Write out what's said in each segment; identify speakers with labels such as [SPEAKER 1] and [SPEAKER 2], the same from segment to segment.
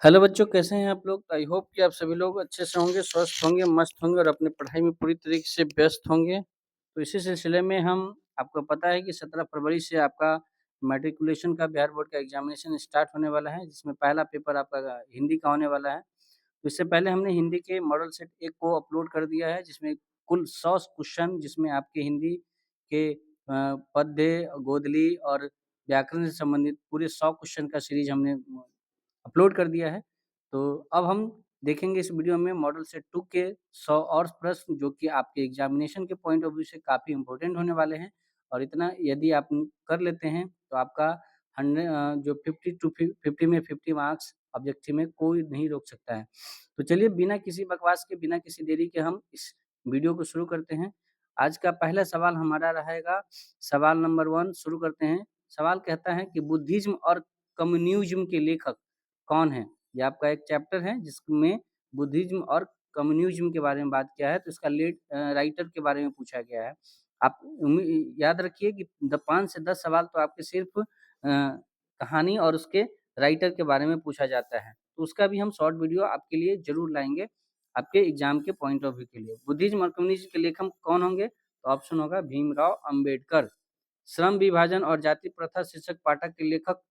[SPEAKER 1] Hello बच्चों, कैसे हैं आप लोग? आई होप कि आप सभी लोग अच्छे से होंगे, स्वस्थ होंगे, मस्त होंगे और अपनी पढ़ाई में पूरी तरीके से व्यस्त होंगे। तो इसी सिलसिले में हम आपको पता है कि 17 फरवरी से आपका मैट्रिकुलेशन का बिहार बोर्ड का एग्ज़ामिनेशन स्टार्ट होने वाला है, जिसमें पहला पेपर आपका हिंदी का होने वाला है। तो इससे पहले हमने हिंदी के मॉडल सेट 1 को अपलोड कर दिया है, जिसमें कुल 100 क्वेश्चन जिसमें आपके हिंदी के पद्य, गोदली और व्याकरण से संबंधित पूरे 100 क्वेश्चन का सीरीज़ हमने अपलोड कर दिया है। तो अब हम देखेंगे इस वीडियो में मॉडल सेट 2 के 100 और प्रश्न जो कि आपके एग्ज़ामिनेशन के पॉइंट ऑफ व्यू से काफ़ी इम्पोर्टेंट होने वाले हैं और इतना यदि आप कर लेते हैं तो आपका जो 50 में 50 मार्क्स ऑब्जेक्टिव में कोई नहीं रोक सकता है। तो चलिए बिना किसी बकवास के, बिना किसी देरी के हम इस वीडियो को शुरू करते हैं। आज का पहला सवाल हमारा रहेगा सवाल नंबर 1 शुरू करते हैं। सवाल कहता है कि बुद्धिज़्म और कम्युनिज़्म के लेखक कौन है? ये आपका एक चैप्टर है जिसमें बुद्धिज़्म और कम्युनिज़्म के बारे में बात किया है, तो इसका राइटर के बारे में पूछा गया है। आप याद रखिए कि 5 से 10 सवाल तो आपके सिर्फ़ कहानी और उसके राइटर के बारे में पूछा जाता है। तो उसका भी हम शॉर्ट वीडियो आपके लिए ज़रूर लाएँगे, आपके एग्ज़ाम के पॉइंट ऑफ व्यू के लिए। बुद्धिज़्म और कम्युनिज़्म के लेखक कौन होंगे? तो ऑप्शन होगा भीमराव अम्बेडकर। श्रम विभाजन और जाति प्रथा शीर्षक पाठक के लेखक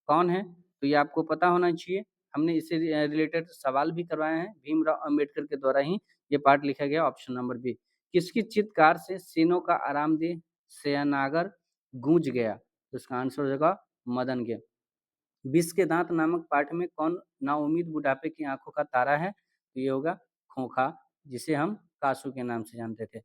[SPEAKER 1] कौन हैं? तो ये आपको पता होना चाहिए। हमने इससे रिलेटेड सवाल भी करवाए हैं। भीमराव अम्बेडकर के द्वारा ही ये पाठ लिखा गया, ऑप्शन नंबर बी। किसकी चित्कार से सेनों का आरामदेह शयनागार गूँज गया? तो इसका आंसर हो जाएगा मदन के। विष के दाँत नामक पाठ में कौन नाउम्मीद बुढ़ापे की आँखों का तारा है? तो ये होगा खोखा, जिसे हम कासू के नाम से जानते थे।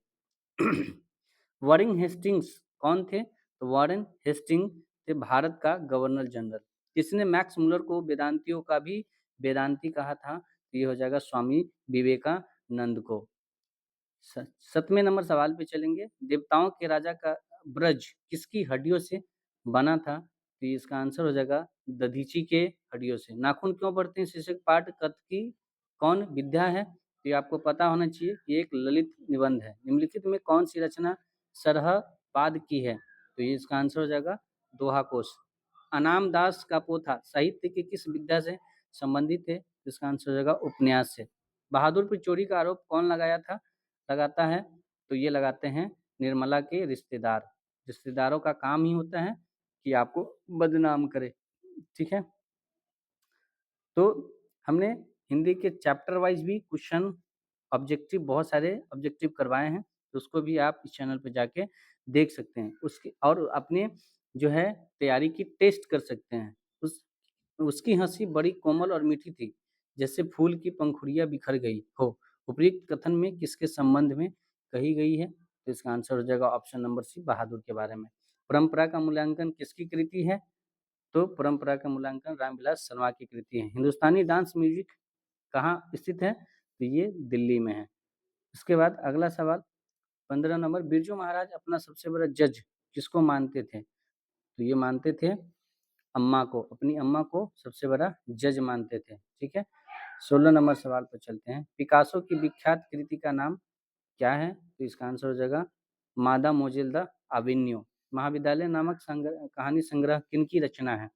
[SPEAKER 1] वॉरेन हेस्टिंग्स कौन थे? तो वॉरेन हेस्टिंग थे भारत का गवर्नर जनरल। किसने मैक्स मुलर को वेदांतियों का भी वेदांती कहा था? तो ये हो जाएगा स्वामी विवेकानंद को। 7वें नंबर सवाल पे चलेंगे। देवताओं के राजा का ब्रज किसकी हड्डियों से बना था? तो इसका आंसर हो जाएगा दधीची के हड्डियों से। नाखून क्यों बढ़ते हैं शीर्षक पाठ कथ की कौन विद्या है? तो ये आपको पता होना चाहिए कि एक ललित निबंध है। निम्नलिखित में कौन सी रचना सरहपाद की है? तो ये इसका आंसर हो जाएगा दोहा कोश। अनाम दास का पोथा साहित्य की किस विद्या से संबंधित है? इसका आंसर हो जाएगा उपन्यास से। बहादुर पर चोरी का आरोप कौन लगाता है? तो ये लगाते हैं निर्मला के रिश्तेदार। रिश्तेदारों का काम ही होता है कि आपको बदनाम करे, ठीक है? तो हमने हिंदी के चैप्टर वाइज़ भी क्वेश्चन ऑब्जेक्टिव बहुत सारे ऑब्जेक्टिव करवाए हैं, तो उसको भी आप इस चैनल पे जाके देख सकते हैं। उसकी और अपने जो है तैयारी की टेस्ट कर सकते हैं। उसकी हँसी बड़ी कोमल और मीठी थी, जैसे फूल की पंखुड़ियाँ बिखर गई हो। उपयुक्त कथन में किसके संबंध में कही गई है? तो इसका आंसर हो जाएगा ऑप्शन नंबर सी बहादुर के बारे में। परंपरा का मूल्यांकन किसकी कृति है? तो परंपरा का मूल्यांकन रामविलास शर्मा की कृति है। हिंदुस्तानी डांस म्यूजिक कहाँ स्थित है? तो ये दिल्ली में है। इसके बाद अगला सवाल 15 नंबर, बिरजू महाराज अपना सबसे बड़ा जज किसको मानते थे? तो ये मानते थे अम्मा को, अपनी अम्मा को सबसे बड़ा जज मानते थे, ठीक है? 16 नंबर सवाल पर चलते हैं। पिकासो की विख्यात कृति का नाम क्या है? तो इसका आंसर हो जाएगा मादा मोजेल द अवेन्यू। महाविद्यालय नामक कहानी संग्रह किनकी रचना है?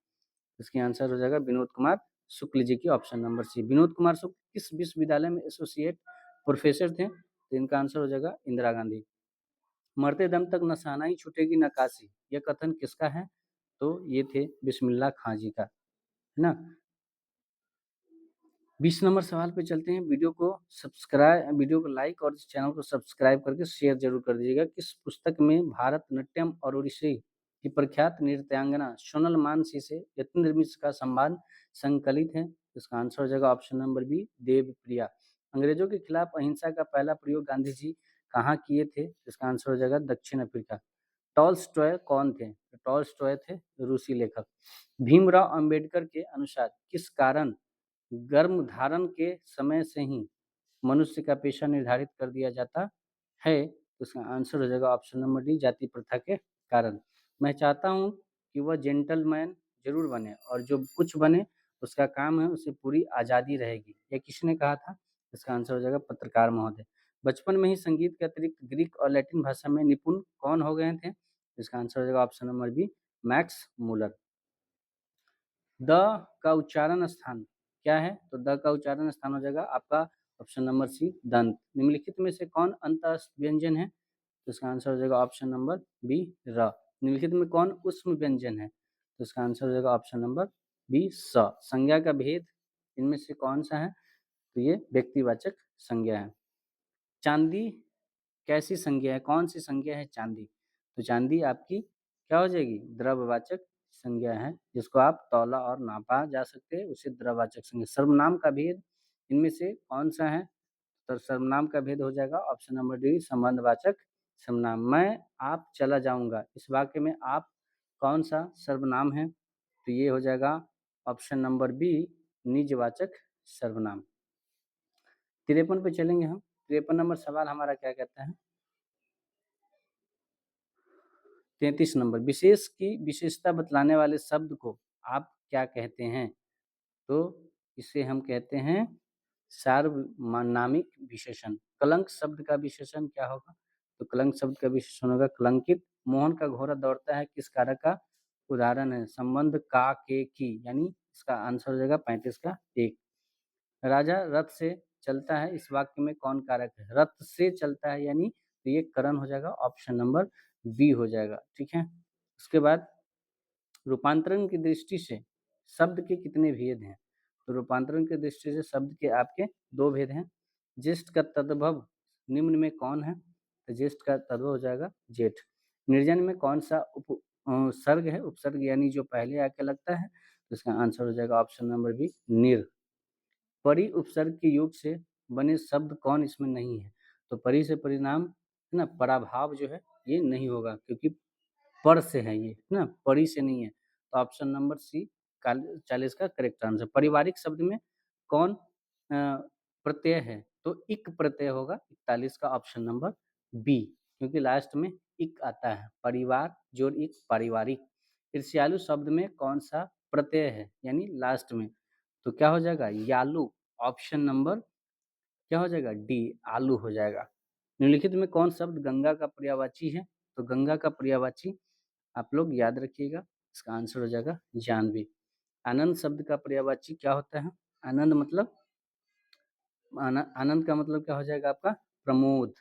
[SPEAKER 1] इसकी आंसर हो जाएगा विनोद कुमार शुक्ल जी की, option number C. Vinod Kumar Shukla किस विश्वविद्यालय में एसोसिएट प्रोफेसर थे? तो इनका आंसर हो जाएगा इंदिरा गांधी। मरते दम तक न शहनाई छूटेगी न काशी, यह कथन किसका है? तो ये थे बिस्मिल्लाह खां जी का, है ना? 20 नंबर सवाल पे चलते हैं। वीडियो को लाइक और इस चैनल को सब्सक्राइब करके शेयर जरूर कर दीजिएगा। किस पुस्तक में भारतनाट्यम और ओडिसी की प्रख्यात नृत्यांगना सोनल मानसी से यतीन्द्र मिश्र का संवाद संकलित है? इसका आंसर हो जाएगा ऑप्शन नंबर बी देवप्रिया। अंग्रेजों के खिलाफ अहिंसा का पहला प्रयोग गांधी जी कहाँ किए थे? इसका आंसर हो जाएगा दक्षिण अफ्रीका। टॉलस्टॉय कौन थे? तो टॉलस्टॉय थे रूसी लेखक। भीमराव अंबेडकर के अनुसार किस कारण गर्भधारण के समय से ही मनुष्य का पेशा निर्धारित कर दिया जाता है? तो इसका आंसर हो जाएगा ऑप्शन नंबर डी जाति प्रथा के कारण। मैं चाहता हूँ कि वह जेंटलमैन जरूर बने और जो कुछ बने उसका काम है, उसे पूरी आज़ादी रहेगी। ये किसने कहा था? इसका आंसर हो जाएगा पत्रकार महोदय। बचपन में ही संगीत के अतिरिक्त ग्रीक और लैटिन भाषा में निपुण कौन हो गए थे? इसका आंसर हो जाएगा option number B Max Muller. द का उच्चारण स्थान क्या है? तो द का उच्चारण स्थान हो जाएगा आपका ऑप्शन नंबर सी दंत। निम्नलिखित में से कौन अंतःस्थ व्यंजन है? तो इसका आंसर हो जाएगा ऑप्शन नंबर बी र। निम्नलिखित में कौन ऊष्म व्यंजन है? तो इसका आंसर हो जाएगा ऑप्शन नंबर बी स। संज्ञा का भेद इनमें से कौन सा है? तो ये व्यक्तिवाचक संज्ञा है। चांदी कैसी संज्ञा है? कौन सी संज्ञा है चांदी? तो चांदी आपकी क्या हो जाएगी? द्रव्यवाचक संज्ञा है, जिसको आप तौला और नापा जा सकते हैं, उसे द्रव्यवाचक संज्ञा। सर्वनाम का भेद इनमें से कौन सा है? तो सर्वनाम का भेद हो जाएगा ऑप्शन नंबर डी संबंधवाचक सर्वनाम। मैं आप चला जाऊंगा, इस वाक्य में आप कौन सा सर्वनाम है? तो ये हो जाएगा ऑप्शन नंबर बी निजवाचक सर्वनाम। 53 पे चलेंगे हम। 53 नंबर सवाल हमारा क्या कहता है? 33 नंबर, विशेष की विशेषता बतलाने वाले शब्द को आप क्या कहते हैं? तो इसे हम कहते हैं सार्वनामिक विशेषण। कलंक शब्द का विशेषण क्या होगा? तो कलंक शब्द का विशेषण होगा कलंकित। मोहन का घोड़ा दौड़ता है किस कारक का उदाहरण है? संबंध का के की, यानी इसका आंसर हो जाएगा 35 का 1। राजा रथ से चलता है, इस वाक्य में कौन कारक है? रथ से चलता है, यानी तो ये करण हो जाएगा ऑप्शन नंबर बी हो जाएगा। ठीक है, उसके बाद रूपांतरण की दृष्टि से शब्द के कितने भेद हैं? तो रूपांतरण की दृष्टि से शब्द के आपके दो भेद हैं। ज्येष्ठ का तद्भव निम्न में कौन है? तो ज्येष्ठ का तद्भव हो जाएगा जेठ। निर्जन में कौन सा सर्ग है? उपसर्ग यानी जो पहले आके लगता है, तो इसका आंसर हो जाएगा ऑप्शन नंबर बी निर। परि उपसर्ग के योग से बने शब्द कौन इसमें नहीं है? तो परि से परिणाम है ना, पराभाव जो है ये नहीं होगा, क्योंकि पर से है ये, है ना, परि से नहीं है। तो ऑप्शन नंबर सी 40 का करेक्ट आंसर। पारिवारिक शब्द में कौन प्रत्यय है? तो इक प्रत्यय होगा 41 का ऑप्शन नंबर बी, क्योंकि लास्ट में इक आता है। परिवार जोड़ इक पारिवारिक। ईर्ष्यालु शब्द में कौन सा प्रत्यय है, यानी लास्ट में? तो क्या हो जाएगा? यालु। ऑप्शन नंबर क्या हो जाएगा? डी आलू हो जाएगा। निम्नलिखित में कौन शब्द गंगा का पर्यायवाची है? तो गंगा का पर्यायवाची आप लोग याद रखिएगा, इसका आंसर हो जाएगा जानवी। आनंद शब्द का पर्यायवाची क्या होता है? आनंद मतलब आनंद का मतलब क्या हो जाएगा आपका? प्रमोद।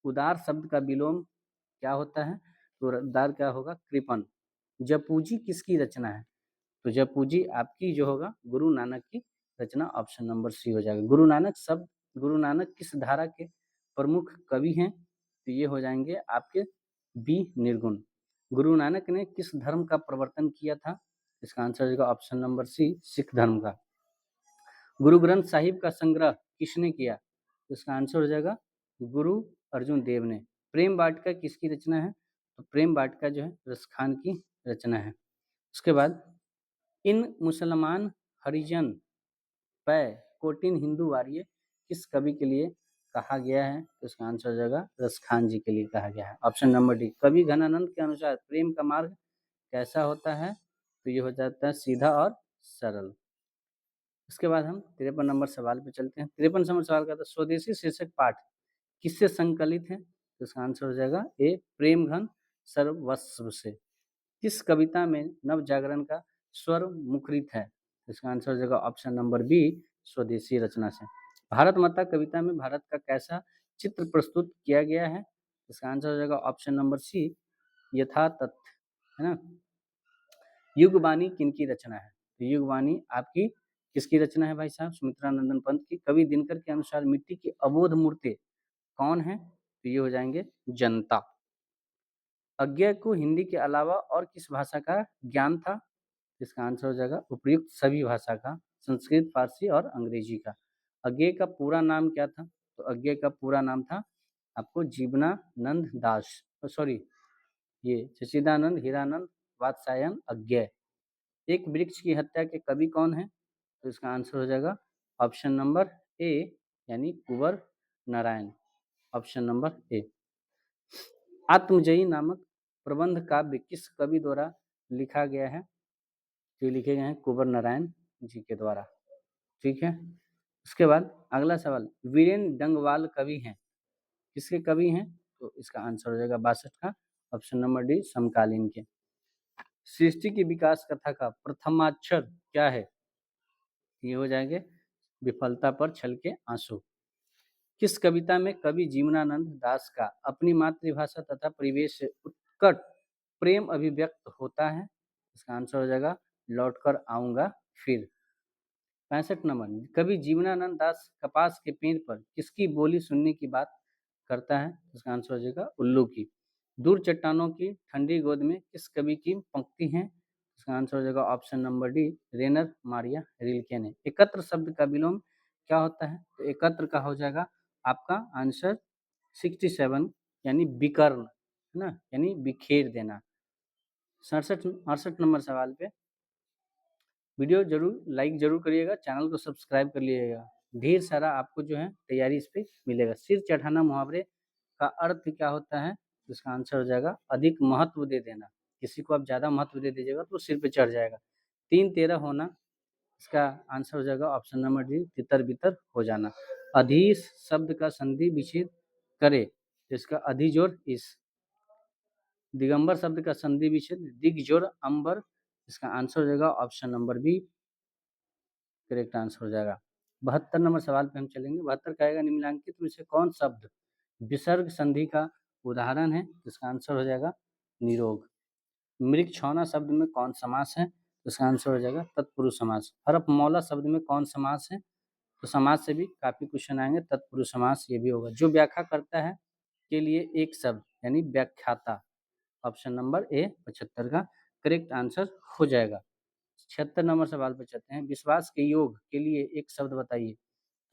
[SPEAKER 1] उदार शब्द का विलोम क्या होता है? तो उदार क्या होगा? कृपण। जपूजी किसकी रचना है? तो जपूजी आपकी जो होगा गुरु नानक की रचना, ऑप्शन नंबर सी हो जाएगा। गुरु नानक शब्द, गुरु नानक किस धारा के प्रमुख कवि हैं? तो ये हो जाएंगे आपके बी निर्गुण। गुरु नानक ने किस धर्म का प्रवर्तन किया था? इसका आंसर हो जाएगा ऑप्शन नंबर सी सिख धर्म का। गुरु ग्रंथ साहिब का संग्रह किसने किया? तो इसका आंसर हो जाएगा गुरु अर्जुन देव ने। प्रेम वाटिका किसकी रचना है? तो प्रेम वाटिका जो है रसखान की रचना है। उसके बाद इन मुसलमान हरिजन पै कोटिन हिंदू वार्य किस कवि के लिए कहा गया है? तो इसका आंसर हो जाएगा रसखान जी के लिए कहा गया है, ऑप्शन नंबर डी। कवि घनानंद के अनुसार प्रेम का मार्ग कैसा होता है? तो ये हो जाता है सीधा और सरल। उसके बाद हम 53 नंबर सवाल पे चलते हैं। 53 नंबर सवाल का था स्वदेशी शीर्षक पाठ किससे संकलित है? तो इसका आंसर हो जाएगा ए प्रेम घन सर्वस्व से। किस कविता में नव जागरण का स्वर मुखरित है? तो इसका आंसर हो जाएगा ऑप्शन नंबर बी स्वदेशी रचना से। भारत माता कविता में भारत का कैसा चित्र प्रस्तुत किया गया है? इसका आंसर हो जाएगा ऑप्शन नंबर सी यथा तथ्य, है ना। युगवाणी किनकी रचना है? तो युगवाणी आपकी किसकी रचना है भाई साहब? सुमित्रा नंदन पंत की। कवि दिनकर के अनुसार मिट्टी की अबोध मूर्ति कौन है? तो ये हो जाएंगे जनता। अज्ञे को हिंदी के अलावा और किस भाषा का ज्ञान था? इसका आंसर हो जाएगा उपयुक्त सभी भाषा का, संस्कृत, फारसी और अंग्रेजी का। अज्ञे का पूरा नाम क्या था? तो अज्ञे का पूरा नाम था आपको जीवनानंद दास, सॉरी ये सचिदानंद हीरानंद वात्स्यायन अज्ञे। एक वृक्ष की हत्या के कवि कौन है? तो इसका आंसर हो जाएगा ऑप्शन नंबर ए, यानी कुंवर नारायण, ऑप्शन नंबर ए। आत्मजयी नामक प्रबंध काव्य किस कवि द्वारा लिखा गया है? तो लिखे गए हैं कुंवर नारायण जी के द्वारा। ठीक है, उसके बाद अगला सवाल, वीरेन डंगवाल कवि हैं, किसके कवि हैं? तो इसका आंसर हो जाएगा 62 का ऑप्शन नंबर डी समकालीन के। सृष्टि की विकास कथा का प्रथमाक्षर क्या है? ये हो जाएंगे विफलता पर छलके आंसू। किस कविता में कवि जीवनानंद दास का अपनी मातृभाषा तथा परिवेश से उत्कट प्रेम अभिव्यक्त होता है? इसका आंसर हो जाएगा लौटकर आऊंगा फिर। 65 नंबर, कवि जीवनानंद दास कपास के पेड़ पर किसकी बोली सुनने की बात करता है? इसका आंसर हो जाएगा उल्लू की। दूर चट्टानों की ठंडी गोद में किस कवि की पंक्ति है? इसका आंसर हो जाएगा option number D, Rainer Maria Rilke ने। एकत्र शब्द का विलोम क्या होता है? तो एकत्र का हो जाएगा आपका आंसर 67, यानी विकर्ण, है ना, यानी बिखेर देना। 68 नंबर सवाल पे वीडियो जरूर लाइक जरूर करिएगा, चैनल को सब्सक्राइब कर लीजिएगा। ढेर सारा आपको जो है तैयारी इस पे मिलेगा। सिर चढ़ाना मुहावरे का अर्थ क्या होता है? इसका आंसर हो जाएगा अधिक महत्व दे देना। किसी को आप ज़्यादा महत्व दे दीजिएगा तो सिर पे चढ़ जाएगा। 3-13 होना, इसका आंसर हो जाएगा ऑप्शन नंबर डी, तितर बितर हो जाना। अधीश शब्द का संधि विच्छेद करे तो इसका अधिजोर इस। दिगंबर शब्द का संधि विच्छेद दिग्जोर अंबर, इसका आंसर हो जाएगा option number B, correct answer हो जाएगा। 72 नंबर सवाल पे हम चलेंगे। 72 कहेगा निम्नलिखित में से कौन शब्द विसर्ग संधि का उदाहरण है? इसका आंसर हो जाएगा निरोग। मृग छौना शब्द में कौन समास है? इसका आंसर हो जाएगा तत्पुरुष समास। हरफमौला शब्द में कौन समास है? तो समास से भी काफी क्वेश्चन आएंगे, तत्पुरुष समास ये भी होगा। जो व्याख्या करता है के लिए एक शब्द, यानी व्याख्याता, ऑप्शन नंबर ए 75 का करेक्ट आंसर हो जाएगा। 76 नंबर सवाल पर चलते हैं। विश्वास के योग के लिए एक शब्द बताइए।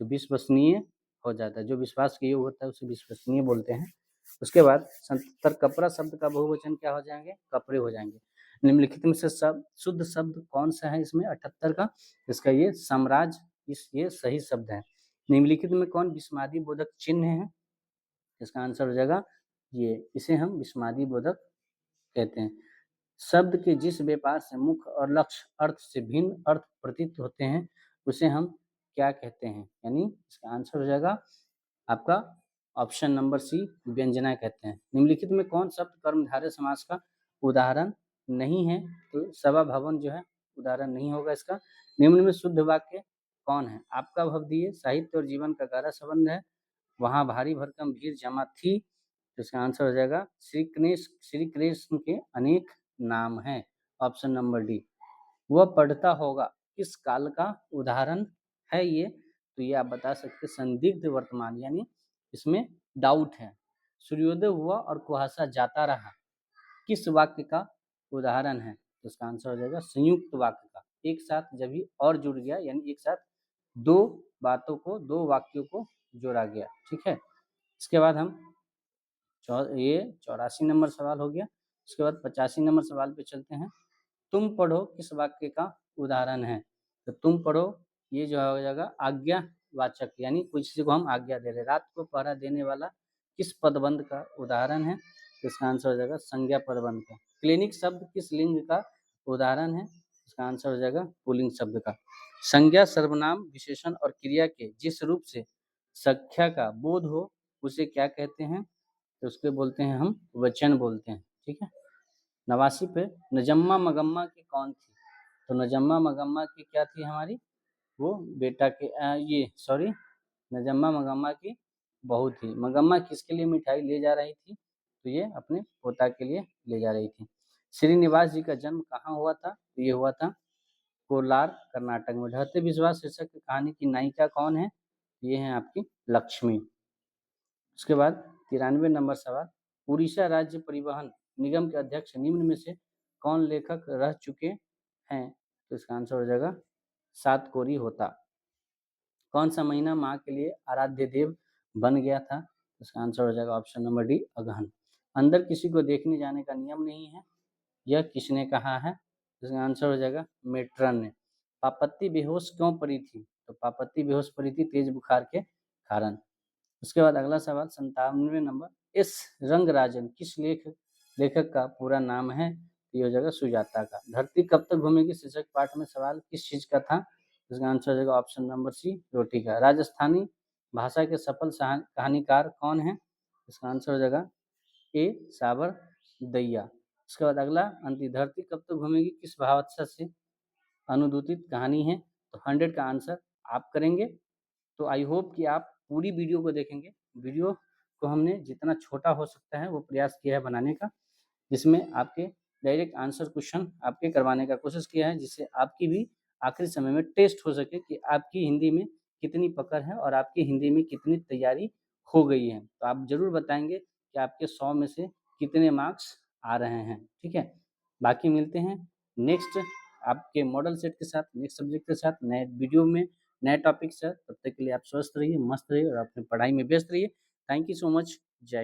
[SPEAKER 1] तो विश्वसनीय हो जाता है। जो विश्वास के योग होता है उसे विश्वसनीय बोलते हैं। उसके बाद 77 कपड़ा शब्द का बहुवचन क्या हो जाएंगे? कपड़े हो जाएंगे। निम्नलिखित में से सब शुद्ध शब्द कौन सा है इसमें 78 का? इसका ये साम्राज्य, ये सही शब्द है। निम्नलिखित में कौन विस्मादी बोधक चिन्ह है? इसका आंसर हो जाएगा ये, इसे हम विस्मादी बोधक कहते हैं। शब्द के जिस व्यापार से मुख्य और लक्ष्य अर्थ से भिन्न अर्थ प्रतीत होते हैं उसे हम क्या कहते हैं? यानी इसका आंसर हो जाएगा आपका ऑप्शन नंबर सी, व्यंजना कहते हैं। निम्नलिखित में कौन शब्द कर्मधारय समास का उदाहरण नहीं है? तो सभा भवन जो है उदाहरण नहीं होगा इसका। निम्न में शुद्ध वाक्य कौन है? आपका भवदीय साहित्य और जीवन का गहरा संबंध है, वहाँ भारी भरकम भीड़ जमा थी, तो इसका आंसर हो जाएगा श्री कृष्ण के अनेक नाम हैं, ऑप्शन नंबर डी। वह पढ़ता होगा किस काल का उदाहरण है ये? तो ये आप बता सकते संदिग्ध वर्तमान, यानी इसमें डाउट है। सूर्योदय हुआ और कुहासा जाता रहा किस वाक्य का उदाहरण है? तो इसका आंसर हो जाएगा संयुक्त वाक्य का। एक साथ जब भी और जुड़ गया, यानी एक साथ दो बातों को, दो वाक्यों को जोड़ा गया। ठीक है, इसके बाद हम ये 84 नंबर सवाल हो गया। उसके बाद 85 नंबर सवाल पे चलते हैं। तुम पढ़ो किस वाक्य का उदाहरण है? तो तुम पढ़ो ये जो हो जाएगा आज्ञावाचक, यानी किसी को हम आज्ञा दे रहे। रात को पहरा देने वाला किस पदबंध का उदाहरण है? तो इसका आंसर हो जाएगा संज्ञा पदबंध का। क्लिनिक शब्द किस लिंग का उदाहरण है? इसका आंसर हो जाएगा पुल्लिंग शब्द का। संज्ञा सर्वनाम विशेषण और क्रिया के जिस रूप से संख्या का बोध हो उसे क्या कहते हैं? तो उसके बोलते हैं हम वचन बोलते हैं। ठीक है, 89 पे नजम्मा मगम्मा की कौन थी? तो नजम्मा मगम्मा की क्या थी हमारी? वो बेटा के नजम्मा मगम्मा की बहू थी। मगम्मा किसके लिए मिठाई ले जा रही थी? तो ये अपने पोता के लिए ले जा रही थी। श्रीनिवास जी का जन्म कहाँ हुआ था? तो ये हुआ था कोलार कर्नाटक में। ढहते विश्वास शीर्षक की कहानी की नायिका कौन है? ये है आपकी लक्ष्मी। उसके बाद 93 नंबर सवाल। उड़ीसा राज्य परिवहन निगम के अध्यक्ष निम्न में से कौन लेखक रह चुके हैं? तो इसका आंसर हो जाएगा सात कोरी होता। कौन सा महीना माँ के लिए आराध्य देव बन गया था? इसका आंसर हो जाएगा ऑप्शन नंबर डी, अगहन। अंदर किसी को देखने जाने का नियम नहीं है, यह किसने कहा है? इसका आंसर हो जाएगा मेट्रन ने। पापत्ती बेहोश क्यों पड़ी थी? तो पापत्ती बेहोश पड़ी थी तेज बुखार के कारण। उसके बाद अगला सवाल 97 नंबर। एस रंगराजन किस लेखक का पूरा नाम है? ये हो जाएगा सुजाता का। धरती कब तक घूमेगी शीर्षक पाठ में सवाल किस चीज का था? इसका आंसर हो जाएगा ऑप्शन नंबर सी, रोटी का। राजस्थानी भाषा के सफल कहानीकार कौन है? इसका आंसर हो जाएगा ए साबर दैया। उसके बाद अगला अंतिम, धरती कब तक घूमेगी किस भाषा से अनुदूतित कहानी है? तो तो 100 का आंसर आप करेंगे। तो आई होप कि आप पूरी वीडियो को देखेंगे। वीडियो को हमने जितना छोटा हो सकता है वो प्रयास किया है बनाने का, जिसमें आपके डायरेक्ट आंसर क्वेश्चन आपके करवाने का कोशिश किया है, जिससे आपकी भी आखिरी समय में टेस्ट हो सके कि आपकी हिंदी में कितनी पकड़ है और आपकी हिंदी में कितनी तैयारी हो गई है। तो आप ज़रूर बताएंगे कि आपके 100 में से कितने मार्क्स आ रहे हैं, ठीक है। बाकी मिलते हैं नेक्स्ट आपके मॉडल सेट के साथ, नेक्स्ट सब्जेक्ट के साथ, नए वीडियो में, नए टॉपिक से। तब तक के लिए आप स्वस्थ रहिए, मस्त रहिए और अपनी पढ़ाई में व्यस्त रहिए। Thank you so much. जय हिंद।